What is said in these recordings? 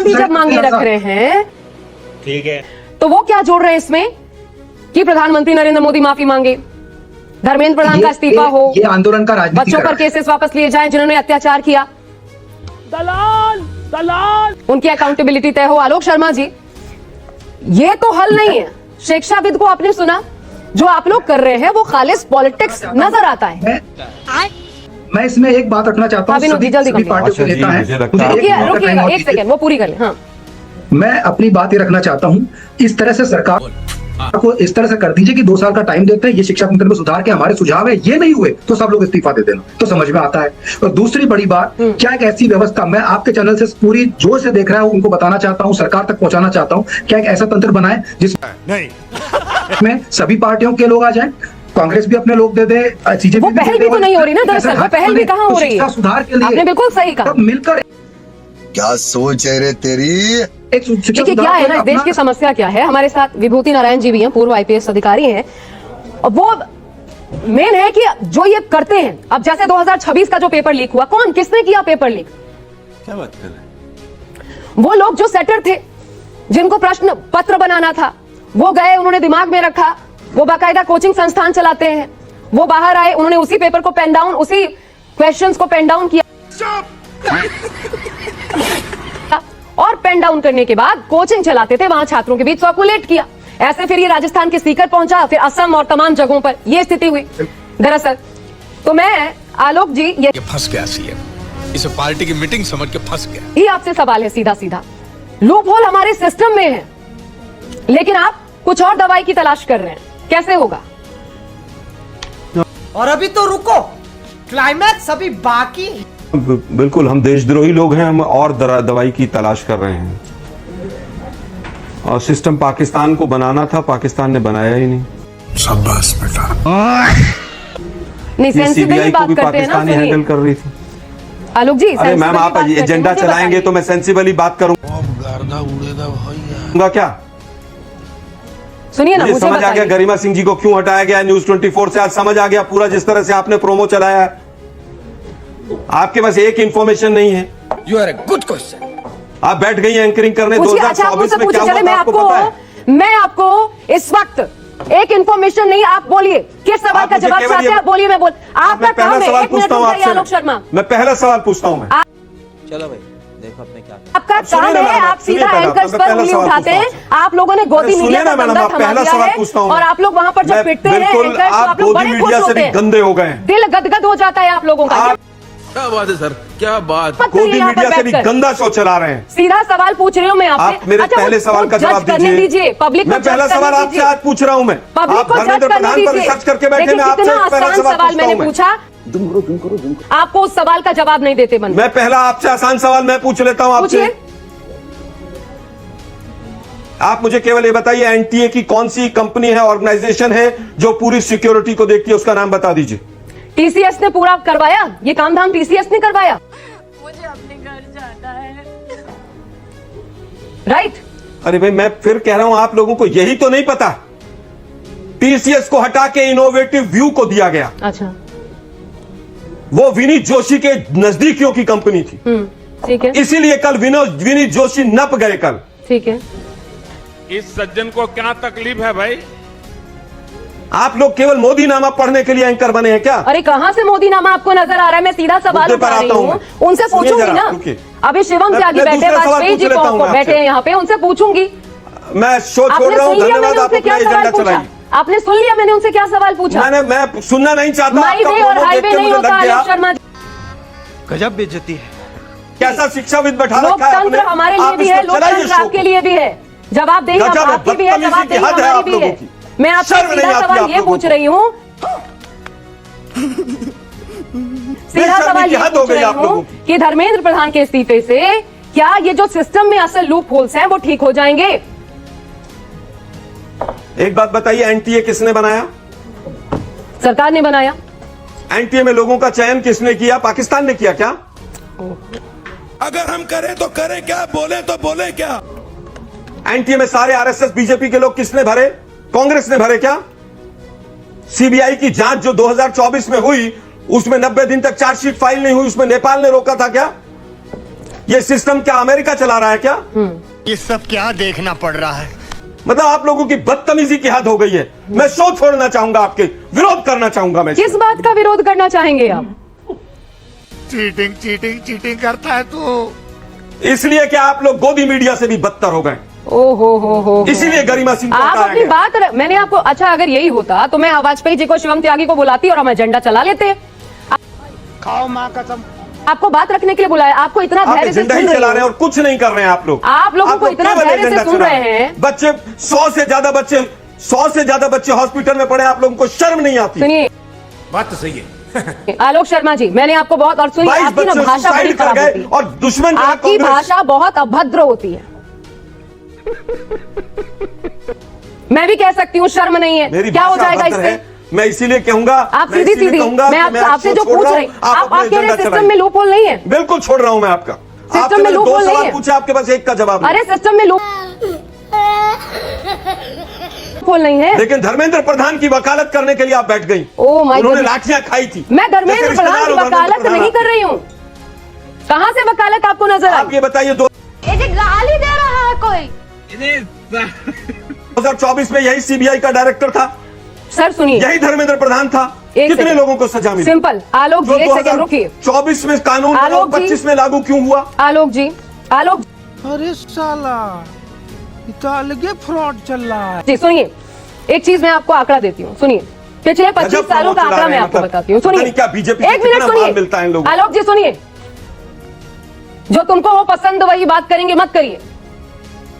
गांधी जब मांगे रख रहे हैं, ठीक है, तो वो क्या जोड़ रहे हैं इसमें कि प्रधानमंत्री नरेंद्र मोदी माफी मांगे, धर्मेंद्र प्रधान का इस्तीफा हो, ये आंदोलन का राजनीति बच्चों पर केसेस वापस लिए जाएं जिन्होंने अत्याचार किया, दलाल दलाल, उनकी अकाउंटेबिलिटी तय हो। आलोक शर्मा जी, ये तो हल नहीं है। शिक्षाविद को आपने सुना, जो आप लोग कर रहे हैं वो खालिस पॉलिटिक्स नजर आता है। मैं इसमें एक बात रखना चाहता हूँ, सभी पार्टियों के नेता हैं। रुकिएगा एक सेकेंड, वो पूरी कर लें। हाँ, मैं अपनी बात ये रखना चाहता हूँ, इस तरह से सरकार को इस तरह से कर दीजिए कि 2 साल का टाइम देते हैं, ये शिक्षा तंत्र में सुधार के हमारे सुझाव है, ये नहीं हुए तो सब लोग इस्तीफा दे देना, तो समझ में आता है। और दूसरी बड़ी बात, क्या एक ऐसी व्यवस्था, मैं आपके चैनल से पूरी जोर से देख रहा हूं, उनको बताना चाहता हूं, सरकार तक पहुंचाना चाहता हूं, क्या एक ऐसा तंत्र बनाए जिसमें सभी पार्टियों के लोग आ जाएं, कांग्रेस भी अपने लोग दे दे, सीजेपी वो पहल भी तो नहीं हो रही ना, दरअसल वो पहल भी कहाँ हो रही है। सुधार के लिए आपने बिल्कुल सही कहा, मिलकर क्या सोच है रे तेरी। देखिए क्या है ना, देश की समस्या क्या है। हमारे साथ विभूति नारायण जी भी हैं, पूर्व IPS अधिकारी हैं, और वो मेन है कि जो ये करते हैं, अब जैसे 2026 का जो पेपर लीक हुआ, कौन किसने किया पेपर लीक? क्या बात कर रहे हैं? वो लोग जो सेटर थे, जिनको प्रश्न पत्र बनाना था, वो गए, उन्होंने दिमाग में रखा, वो बाकायदा कोचिंग संस्थान चलाते हैं, वो बाहर आए, उन्होंने उसी पेपर को पेन डाउन, उसी क्वेश्चंस को पेन डाउन किया, और पेन डाउन करने के बाद कोचिंग चलाते थे, वहां छात्रों के बीच सर्कुलेट किया। ऐसे फिर ये राजस्थान के सीकर पहुंचा, फिर असम और तमाम जगहों पर ये स्थिति हुई दरअसल। तो मैं आलोक जी, ये फंस गया सीएम, इसे पार्टी की मीटिंग समझ के फंस गया। ये आपसे सवाल है सीधा सीधा, लूप होल हमारे सिस्टम में है, लेकिन आप कुछ और दवाई की तलाश कर रहे हैं, कैसे होगा? और अभी तो रुको, क्लाइमैक्स अभी बाकी है। बिल्कुल, हम देशद्रोही लोग हैं, हम और दवाई की तलाश कर रहे हैं। और सिस्टम पाकिस्तान को बनाना था, पाकिस्तान ने बनाया ही नहीं। शाबाश बेटा। नहीं, सेंसिबली बात करते हैं ना, पाकिस्तान हैंडल कर रही थी। आलोक जी, अरे मैम, आप एजेंडा चलाएंगे तो मैं सेंसिबली बात करूंगा क्या? सुनिए ना, मुझे समझ आ गया गरिमा सिंह जी को क्यों हटाया गया न्यूज 24 से, आज समझ आ गया पूरा, जिस तरह से आपने प्रोमो चलाया है। आपके पास एक इंफॉर्मेशन नहीं है। You are a good question. आप बैठ गई एंकरिंग करने 2024 में, क्या हुआ था आपको पता है? मैं आपको इस वक्त एक इंफॉर्मेशन नहीं, आप बोलिए किस सवाल का जवाब चाहते हैं, आप बोलिए, मैं बोल। आपका काम है, एक मिनट रुकिए आलोक शर्मा, मैं पहला सवाल पूछता हूँ। चलो भाई, देखो आपने क्या, आपका काम है, आप सीधा एंकर्स पर उंगली उठाते हैं। आप लोगों ने गोदी मीडिया का बंदा थमा दिया है, और आप लोग वहां पर जब पिटते हैं एंकर्स, आप लोग बड़े खुश होते हैं, गंदे हो गए, दिल गदगद हो जाता है आप लोगों का। क्या बात है सर, क्या बात। गोदी मीडिया से भी गंदा शो चला रहे हैं। सीधा सवाल पूछ रही हूँ मैं आपसे, आप मेरे पहले सवाल का जवाब दीजिए। पब्लिक मैं पहला सवाल आपसे आज पूछ रहा हूँ, मैं पब्लिक को जज करने दीजिए। सर्च करके बैठे, मैं आपसे पहला सवाल मैंने पूछा, आपको उस सवाल का जवाब नहीं देते बंदे। मैं पहला आपसे आसान सवाल मैं पूछ लेता हूँ आपसे। आप मुझे केवल ये बताइए, एनटीए की कौन सी कंपनी है, ऑर्गेनाइजेशन है जो पूरी सिक्योरिटी को देखती है, उसका नाम बता दीजिए। TCS ने पूरा करवाया, ये काम धाम TCS ने करवाया। मुझे अपने घर जाना है। राइट? अरे भाई, मैं फिर कह रहा हूं, आप लोगों को यही तो नहीं पता, TCS को हटा के इनोवेटिव व्यू को दिया गया। अच्छा, वो विनीत जोशी के नजदीकियों की कंपनी थी। ठीक है, इसीलिए कल विनीत जोशी नप गए कल। ठीक है। इस सज्जन को क्या तकलीफ है भाई? आप लोग केवल मोदी नामा पढ़ने के लिए एंकर बने हैं क्या? अरे कहां से मोदी नामा आपको नजर आ रहा है? मैं सीधा सवाल उठा रही हूँ, उनसे पूछूंगी ना। अभी शिवम त्यागी बैठे, वाजपेयी जी बैठे हैं यहाँ पे, उनसे पूछूंगी। मैं शो छोड़ रहा हूँ, धन्यवाद। आप अपना एजेंडा चलाइए। आपने सुन लिया मैंने उनसे क्या सवाल पूछा? मैं सुनना नहीं चाहता। हाईवे और हाईवे नहीं होता आलोक शर्मा। गजब बेइज्जती है। कैसा शिक्षाविद बैठा रखा है? लोकतंत्र हमारे लिए भी है, लोकतंत्र आपके लिए भी है, जवाबदेही आपकी भी है, जवाबदेही हमारी भी है। मैं आपसे सीधा सवाल ये पूछ रही हूँ, सीधा सवाल ये पूछ रही हूँ कि धर्मेंद्र प्रधान के इस्तीफे से क्या ये जो सिस्टम में असल लूप होल्स हैं वो ठीक हो जाएंगे? एक बात बताइए, एनटीए किसने बनाया? सरकार ने बनाया। एनटीए में लोगों का चयन किसने किया? पाकिस्तान ने किया क्या? अगर हम करें तो करें क्या, बोले तो बोले क्या? एनटीए में सारे आरएसएस बीजेपी के लोग किसने भरे? कांग्रेस ने भरे क्या? सीबीआई की जांच जो 2024 में हुई, उसमें 90 दिन तक चार्जशीट फाइल नहीं हुई, उसमें नेपाल ने रोका था क्या? ये सिस्टम क्या अमेरिका चला रहा है क्या? ये सब क्या देखना पड़ रहा है? मतलब आप लोगों की बदतमीजी की हद हो गई है। मैं शो छोड़ना चाहूंगा, आपके विरोध करना चाहूंगा। मैं किस बात का विरोध करना चाहेंगे आप? चीटिंग चीटिंग चीटिंग करता है तू। इसलिए कि आप लोग गोदी मीडिया से भी बदतर हो गए। हो इसीलिए गरिमा सिंह को आप हटाया अपनी गया। बात मैंने आपको, अच्छा अगर यही होता तो मैं वाजपेयी जी को, शिवम त्यागी को बुलाती और हम एजेंडा चला लेते। खाओ माँ कसम। आपको बात रखने के लिए बुलाया, आपको इतना आप धैर्य से एजेंडा ही सुन रहे चला रहे हैं हो। और कुछ नहीं कर रहे हैं आप लोग। आप लोगों को इतना केवल धैर्य से एजेंडा सुन चला रहे हैं। बच्चे 100 से ज्यादा बच्चे हॉस्पिटल में पड़े, आप लोगों को शर्म नहीं आती? सुनिए, बात तो सही है। आलोक शर्मा जी, मैंने आपको बहुत, और सुनिए 22 आपकी ना बच्चे भाषा बड़ी सुसाइड कर खराब गए होती है, और दुश्मन जो है आपकी कांग्रेस। भाषा बहुत अभद्र होती है। मैं भी कह सकती हूँ शर्म नहीं है, मेरी क्या हो भाषा जाएगा अभद्र इससे? है। मैं इसीलिए कहूंगा, आप मैं सीधी इसीलिए सीधी, कहूंगा मैं कि आपसे जो छोड़ पूछ रहा रही, हूं, आप अपना कह रहे एजेंडा सिस्टम चलाइए। में लूपहोल नहीं है। बिल्कुल छोड़ रहा हूं मैं आपका। आपसे में मैंने 2 लूपहोल नहीं सवाल है। पूछे, आपके पास एक का जवाब नहीं। अरे सिस्टम में लूपहोल नहीं है। लेकिन धर्मेंद्र प्रधान की वकालत करने के लिए आप बैठ गई। ओह माय उन्होंने गॉड, लाठियां खाई थी। मैं धर्मेंद्र जैसे प्रधान की रिश्तेदार हो वकालत धर्मेंद्र नहीं प्रधान। कर रही हूँ। कहाँ से वकालत आपको नजर आप आई? ये बताइए, गाली दे रहा है कोई। 2024 में यही सीबीआई का डायरेक्टर था, सर सुनिए, यही धर्मेंद्र प्रधान था। एक कितने सेकंड। लोगों को सजा मिली? सिंपल, आलोक जी एक सेकंड रुकिए। 24 में कानून बना, आलोक जी। 25 में लागू क्यों हुआ? आलोक जी, आलोक अरे साला, ये तो अलगे फ्रॉड चल रहा है। जी सुनिए, एक चीज मैं आपको आंकड़ा देती हूँ, सुनिए। पिछले 25 गजब सालों का प्रमोट आंकड़ा चला मैं रहे हैं, आपको मतलब बताती हूँ, पता सुनिए। नहीं क्या बीजेपी से एक मिनट कितना माल मिलता है इन सुनिए, लोगों को। आलोक जी सुनिए, जो तुमको वो पसंद वही बात करेंगे मत करिए।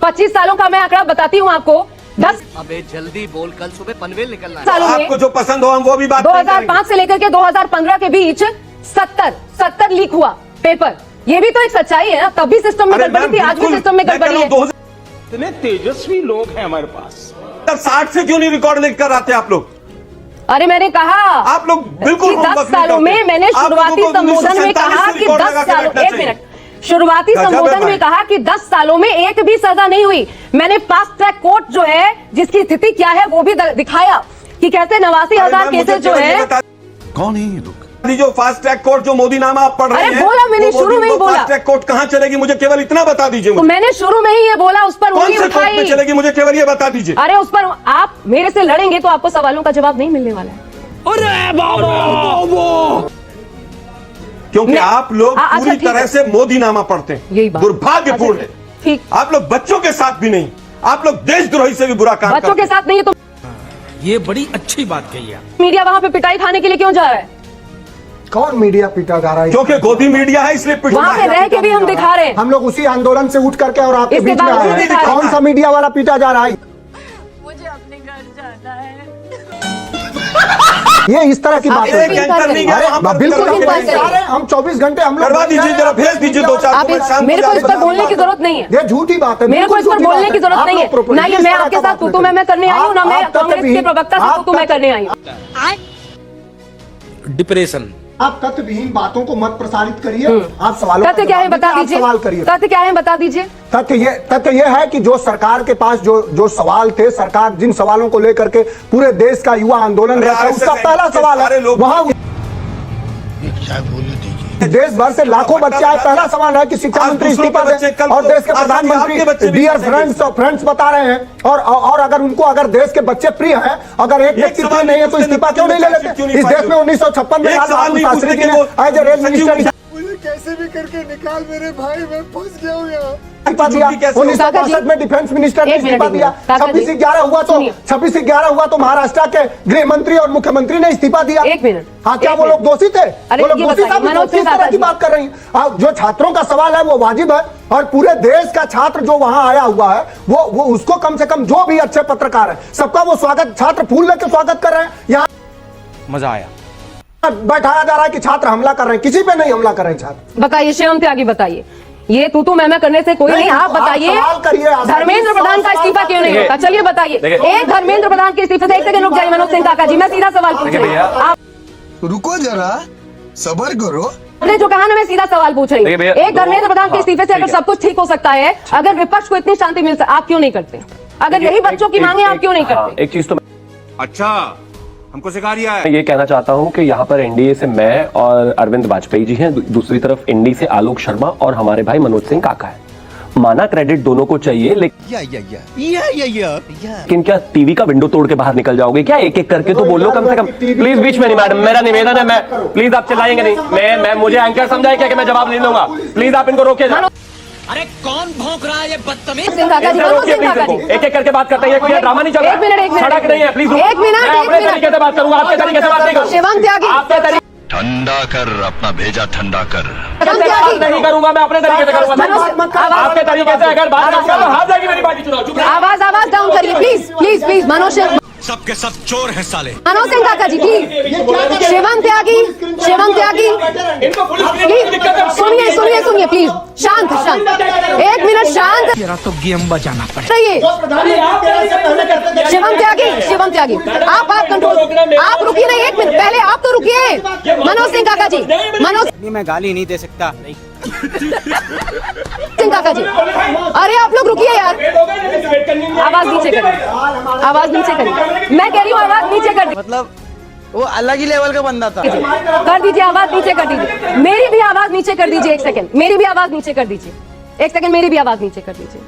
25 सालों का मैं आंकड़ा बताती हूँ आपको। 10 अबे जल्दी बोल, कल सुबह पनवेल निकलना है। सालों में आपको जो पसंद हो हम वो भी बात नहीं करेंगे। 2005 से लेकर के 2015 के बीच 70 लीक हुआ पेपर। ये भी तो एक सच्चाई है ना, तब भी सिस्टम में अरे गड़बड़ी मैम, थी, आज भी बिल्कुल, सिस्टम में मैं कह गड़बड़ी रहा है। हूं, इतने तेजस्वी लोग हैं हमारे पास। 2060 से क्यों नहीं रिकॉर्ड लेकर आते आप लोग? अरे मैंने कहा आप लोग बिल्कुल कि 10 होमवर्क नहीं सालों में करते। मैंने आप शुरुआती लोगों को संबोधन में 1947 कहा से कि रिकॉर्ड 10 लगा के सालों, रखना एक चाहिए। मिनट, शुरुआती गजब है संबोधन भाई। में कहा कि 10 सालों में एक भी सजा नहीं हुई। मैंने फास्ट ट्रैक कोर्ट जो है, जिसकी स्थिति क्या है वो भी दिखाया कि कैसे 89,000 केसेस जो है। कौन है ये लोग? जो फास्ट ट्रैक कोर्ट जो मोदी नामा आप पढ़ रहे अरे हैं, बोला मैंने, वो शुरू में ही बोला। फास्ट ट्रैक कोर्ट कहां चलेगी मुझे केवल इतना बता दीजिए। तो मुझे मैंने शुरू में ही ये बोला, उस पर कौन उंगली से कोर्ट में उठाई। चलेगी मुझे केवल ये बता दीजिए। अरे उस पर आप मेरे से लड़ेंगे तो आपको सवालों का जवाब नहीं मिलने वाला है। क्योंकि मैं- आप लोग अच्छा, पूरी ठीक तरह है। से मोदी नामा पढ़ते हैं। यही बात। दुर्भाग्यपूर्ण है। अच्छा, ठीक, आप लोग बच्चों के साथ भी नहीं, आप लोग देशद्रोही से भी बुरा काम बच्चों करते के साथ नहीं है तो ये बड़ी अच्छी बात कही है। मीडिया वहां पे पिटाई खाने के लिए क्यों जा रहा है? कौन मीडिया पीटा जा रहा है? क्योंकि गोदी मीडिया है इसलिए पिटना वहां पे है। रह के भी हम दिखा रहे हैं। हम लोग उसी आंदोलन से उठ करके और आपके इसके बीच में बावजूद आए दिखा हैं। रहे कौन सा मीडिया वाला पीटा जा रहा है? मुझे अपने घर जाना है। ये इस तरह की बात एक है। एंकर नहीं गया वहां पर बिल्कुल करवा हम दीजिए। जा रहे हैं, हम 24 घंटे हम लोग करवा दीजिए, जरा भेज दीजिए 2-4 आप मेरे को इस पर बोलने की जरूरत नहीं है। ये झूठी बात है। मेरे को इस पर बिल्कुल बोलने झूठी की जरूरत बात नहीं है। आप लोग ना ये इस मैं तरह आपके का साथ बात तू मैं करने आई हूँ, ना मैं आप कांग्रेस के प्रवक्ता से तू मैं करने आई हूँ। डिप्रेशन। आप तथ्यविहीन बातों को मत प्रसारित करिए। आप सवालों का तथ्य क्या है जवाब बता दीजिए, आप दीजिए। सवाल करिए। तथ्य क्या है बता दीजिए। तथ्य ये है कि जो सरकार के पास जो सवाल थे, सरकार जिन सवालों को लेकर के पूरे देश का युवा आंदोलन रहता है, उसका पहला सवाल है वहां देश भर से लाखों बच्चे आए। पहला सवाल है कि शिक्षा मंत्री इस्तीफा दें और देश के प्रधानमंत्री डियर फ्रेंड्स बता रहे हैं। और अगर उनको अगर देश के बच्चे प्रिय हैं, अगर एक व्यक्ति प्रिय नहीं है तो इस्तीफा क्यों नहीं ले लेते? इस देश में 1956 में लाल बहादुर शास्त्री जी ने एज ए रेल मिनिस्टर कैसे भी करके निकाल मेरे भाई, मैं फंस गया हूँ यहाँ। इस्तीफा दिया। 1962 में डिफेंस मिनिस्टर ने एक मिनट, इस्तीफा दिया। 26/11 हुआ तो सुनिए। 26/11 हुआ तो महाराष्ट्र के गृह मंत्री और मुख्यमंत्री ने इस्तीफा दिया। एक मिनट। हाँ, क्या एक वो लोग मिनट। दोषी थे? अरे वो लोग ये दोषी बताइए, साबित मनोज किस सिंह तरह की जी। बात कर रही हैं? जो छात्रों का सवाल है वो वाजिब है और पूरे देश का छात्र जो वहां आया हुआ है वो उसको कम से कम जो भी अच्छे पत्रकार है सबका वो स्वागत, छात्र फूल लेकर स्वागत कर रहे हैं। यहाँ मजा आया। बैठाया जा रहा है कि छात्र हमला कर रहे हैं, किसी पे नहीं हमला कर रहे हैं छात्र। बताइए शिवम त्यागी, बताइए ये तू मैं करने से कोई नहीं। आप बताइए सवाल करिए। धर्मेंद्र प्रधान का इस्तीफा क्यों नहीं होता? चलिए बताइए। एक धर्मेंद्र प्रधान के इस्तीफे से एक सेकंड रुक जाइए मनोज सिंह काका जी, मैं सीधा सवाल पूछ रही हूँ। रुको जरा, सबर करो। आपने जो कहा ना, मैं सीधा सवाल पूछ रही हूँ। एक धर्मेंद्र प्रधान के इस्तीफे से अगर सब कुछ ठीक हो सकता है, अगर विपक्ष को इतनी शांति मिल सकती, आप क्यों नहीं करते? अगर यही बच्चों की मांगे, आप क्यों नहीं करते? एक चीज तो अच्छा, हमको सिखा रिया है। मैं ये कहना चाहता हूं कि यहाँ पर एनडीए से मैं और अरविंद वाजपेयी जी हैं, दूसरी तरफ एनडी से आलोक शर्मा और हमारे भाई मनोज सिंह काका है। माना क्रेडिट दोनों को चाहिए, लेकिन क्या टीवी का विंडो तोड़ के बाहर निकल जाओगे क्या? एक एक करके तो बोलो कम से कम। प्लीज बीच में नहीं मैडम, मेरा निवेदन है, मैं प्लीज आप चिल्लाएंगे नहीं। मैं मुझे एंकर समझाए क्या कि मैं जवाब नहीं दूंगा? प्लीज आप इनको रोके। अरे कौन भौंक रहा है ये बदतमीज? एक एक करके बात करते हैं, कोई ड्रामा नहीं चल रहा। एक मिनट सड़क नहीं है, प्लीज एक मिनट अपने तरीके से बात करूंगा, आपके तरीके से बात नहीं करूंगा। शिवम त्यागी, आपके तरीके ठंडा कर अपना भेजा, ठंडा कर। नहीं करूंगा, मैं अपने तरीके से करूंगा। आपके तरीके से अगर बात करूंगा तो हार जाएगी मेरी पार्टी चुनाव। आवाज डाउन करिए प्लीज प्लीज प्लीज। मनोज सबके सब चोर हैं साले। मनोज सिंह काका जी प्लीज। शिवम त्यागी प्लीज सुनिए सुनिए सुनिए प्लीज। शांत शांत, एक मिनट शांत तेरा तो गेम बजाना पड़ेगा। रहिए। शिवम त्यागी आप कंट्रोल, आप रुकिए ना एक मिनट, पहले आप तो रुकिए। मनोज सिंह काका जी, मनोज मैं गाली नहीं दे सकता। सिंह काका जी, अरे आप लोग रुकिए यार। आवाज नीचे करिए, आवाज नीचे करिए। मैं कह रही हूँ आवाज नीचे कर दीजिए। मतलब वो अलग ही लेवल का बंदा था। कर दीजिए, आवाज नीचे कर दीजिए। मेरी भी आवाज नीचे कर दीजिए, एक सेकंड। मेरी भी आवाज नीचे कर दीजिए, एक सेकंड। मेरी भी आवाज नीचे कर दीजिए।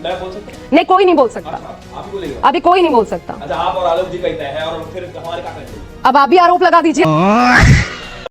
मैं बोल सकता हूं? नहीं, कोई नहीं बोल सकता अभी, कोई नहीं बोल सकता। अच्छा, आप और आलोक जी कहते हैं और फिर हमारे क्या करेंगे? अब आप भी आरोप लगा दीजिए।